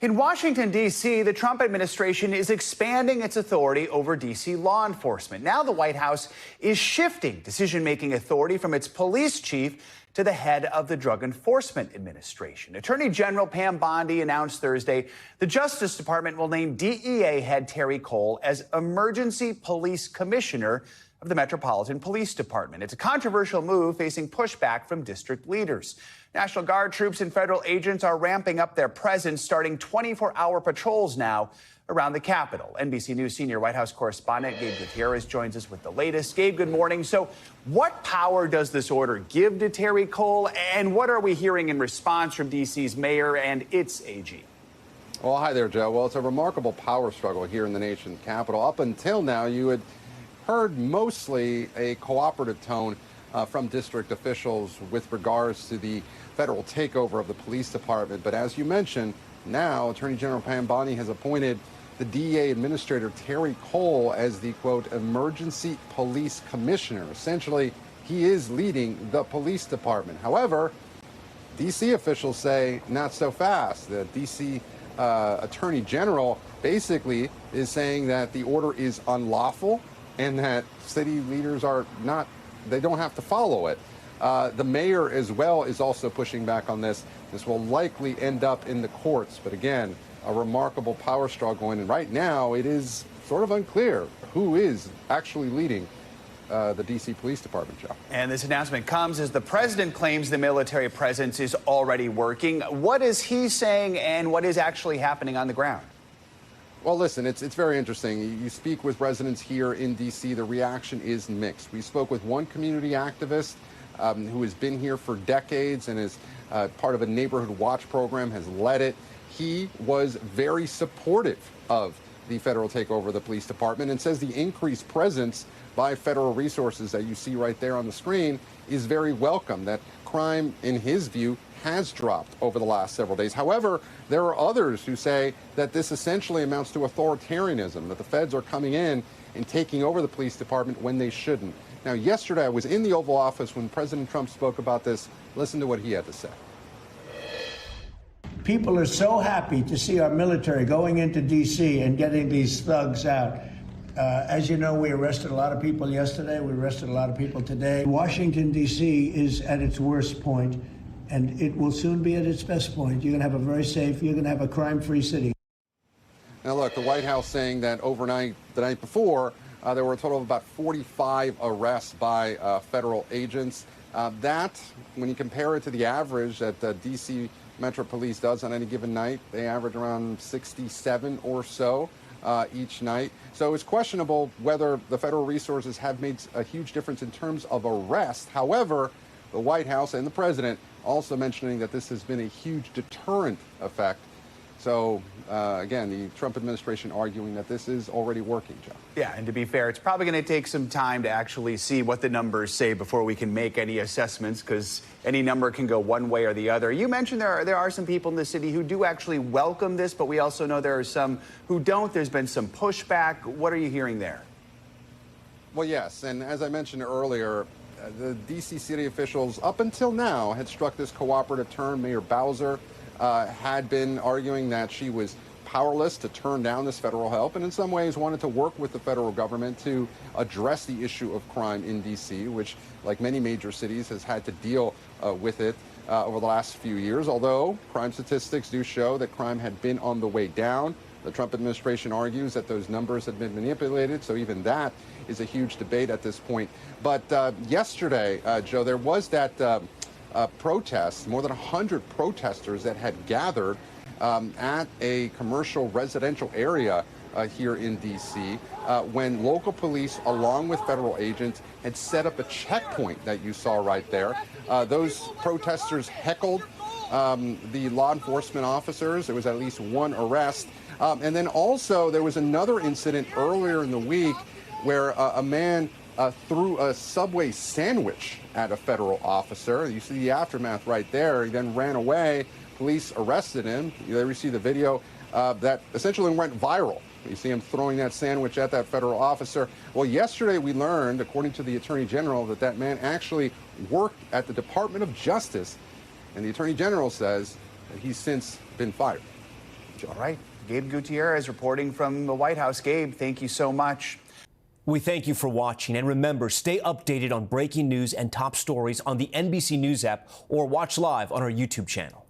In Washington, D.C., the Trump administration is expanding its authority over D.C. law enforcement. Now the White House is shifting decision-making authority from its police chief to the head of the Drug Enforcement Administration. Attorney General Pam Bondi announced Thursday the Justice Department will name DEA head Terry Cole as Emergency Police Commissioner of the Metropolitan Police Department. It's a controversial move facing pushback from district leaders. National Guard troops and federal agents are ramping up their presence, starting 24-hour patrols now around the Capitol. NBC News senior White House correspondent Gabe Gutierrez joins us with the latest. Gabe, good morning. So what power does this order give to Terry Cole, and what are we hearing in response from D.C.'s mayor and its AG? Well, hi there, Joe. Well, it's a remarkable power struggle here in the nation's capital. Up until now, you had heard mostly a cooperative tone from district officials with regards to the federal takeover of the police department. But as you mentioned, now Attorney General Pam Bondi has appointed the DEA Administrator Terry Cole as the, quote, Emergency Police Commissioner. Essentially, he is leading the police department. However, D.C. officials say not so fast. The D.C. Attorney General basically is saying that the order is unlawful and that city leaders they don't have to follow it. The mayor as well is also pushing back on this. This will likely end up in the courts. But again, a remarkable power struggle. And right now, it is sort of unclear who is actually leading the D.C. Police Department, Joe. And this announcement comes as the president claims the military presence is already working. What is he saying, and what is actually happening on the ground? Well, listen, it's very interesting. You speak with residents here in D.C., the reaction is mixed. We spoke with one community activist who has been here for decades and is part of a neighborhood watch program, has led it. He was very supportive of the federal takeover of the police department and says the increased presence by federal resources that you see right there on the screen is very welcome, that crime, in his view, has dropped over the last several days. However, there are others who say that this essentially amounts to authoritarianism, that the feds are coming in and taking over the police department when they shouldn't. Now, yesterday, I was in the Oval Office when President Trump spoke about this. Listen to what he had to say. People are so happy to see our military going into D.C. and getting these thugs out. As you know, we arrested a lot of people yesterday. We arrested a lot of people today. Washington, D.C. is at its worst point, and it will soon be at its best point. You're going to have a very safe, you're going to have a crime-free city. Now, look, the White House saying that overnight, the night before, there were a total of about 45 arrests by federal agents. That, when you compare it to the average that the D.C. Metro Police does on any given night, they average around 67 or so each night. So it's questionable whether the federal resources have made a huge difference in terms of arrest. However, the White House and the president also mentioning that this has been a huge deterrent effect. So, again, the Trump administration arguing that this is already working, Joe. Yeah, and to be fair, it's probably going to take some time to actually see what the numbers say before we can make any assessments, because any number can go one way or the other. You mentioned there are some people in the city who do actually welcome this, but we also know there are some who don't. There's been some pushback. What are you hearing there? Well, yes, and as I mentioned earlier, the D.C. city officials, up until now, had struck this cooperative term. Mayor Bowser had been arguing that she was powerless to turn down this federal help, and in some ways wanted to work with the federal government to address the issue of crime in D.C., which, like many major cities, has had to deal with it over the last few years. Although crime statistics do show that crime had been on the way down. The Trump administration argues that those numbers had been manipulated, so even that is a huge debate at this point. But yesterday, Joe, there was that protest, more than 100 protesters that had gathered at a commercial residential area here in D.C. When local police, along with federal agents, had set up a checkpoint that you saw right there. Those protesters heckled the law enforcement officers. There was at least one arrest. And then also there was another incident earlier in the week where a man threw a Subway sandwich at a federal officer. You see the aftermath right there. He then ran away. Police arrested him. You see the video that essentially went viral. You see him throwing that sandwich at that federal officer. Well, yesterday we learned, according to the Attorney General, that that man actually worked at the Department of Justice. And the Attorney General says that he's since been fired. All right, Gabe Gutierrez reporting from the White House. Gabe, thank you so much. We thank you for watching, and remember, stay updated on breaking news and top stories on the NBC News app or watch live on our YouTube channel.